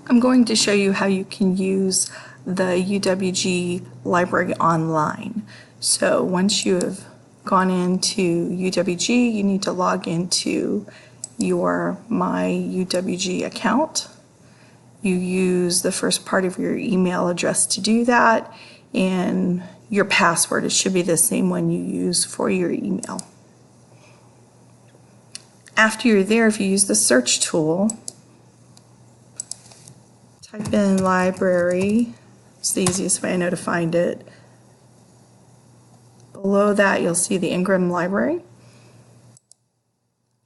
I'm going to show you how you can use the UWG library online. So once you have gone into UWG, you need to log into your My UWG account. You use the first part of your email address to do that, and your password, it should be the same one you use for your email. After you're there, if you use the search tool, type in library. It's the easiest way I know to find it. Below that, you'll see the Ingram Library.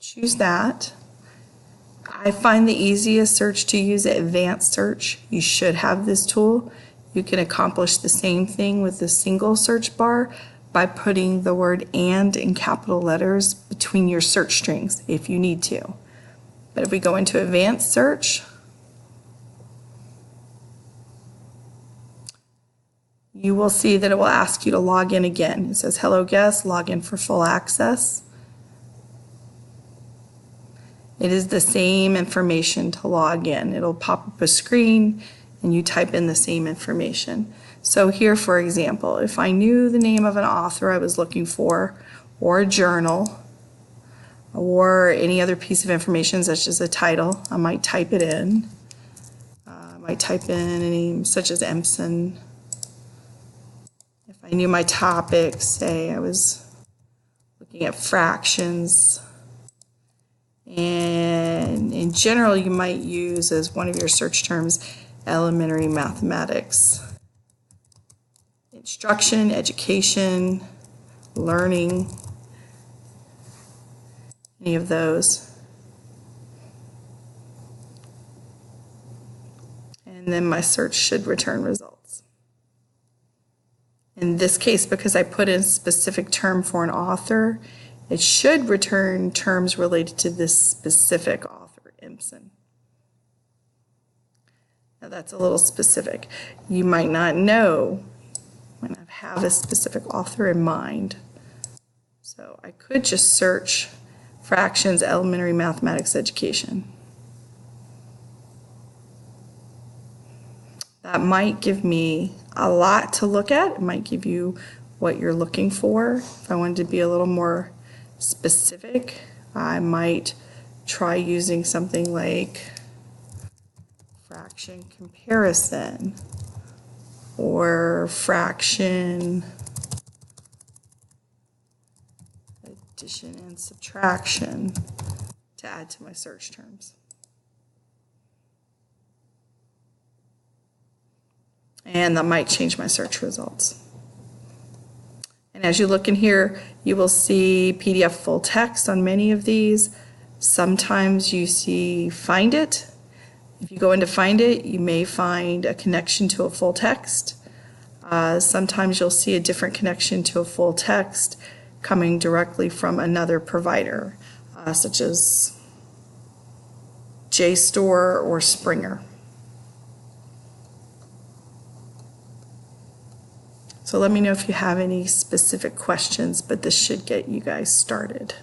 Choose that. I find the easiest search to use advanced search. You should have this tool. You can accomplish the same thing with the single search bar by putting the word "and" in capital letters between your search strings if you need to. But if we go into advanced search, you will see that it will ask you to log in again. It says, "Hello guest, log in for full access." It is the same information to log in. It'll pop up a screen and you type in the same information. So here, for example, if I knew the name of an author I was looking for, or a journal, or any other piece of information such as a title, I might type it in. I might type in a name such as Empson. If I knew my topic, say I was looking at fractions, and in general you might use as one of your search terms elementary mathematics, instruction, education, learning, any of those. And then my search should return results. In this case, because I put in a specific term for an author, it should return terms related to this specific author, Empson. Now that's a little specific. You might not know when I have a specific author in mind. So I could just search fractions, elementary mathematics education. That might give me a lot to look at. It might give you what you're looking for. If I wanted to be a little more specific, I might try using something like fraction comparison or fraction addition and subtraction to add to my search terms. And that might change my search results. And as you look in here, you will see PDF full text on many of these. Sometimes you see Find It. If you go into Find It, you may find a connection to a full text. Sometimes you'll see a different connection to a full text coming directly from another provider, such as JSTOR or Springer. So let me know if you have any specific questions, but this should get you guys started.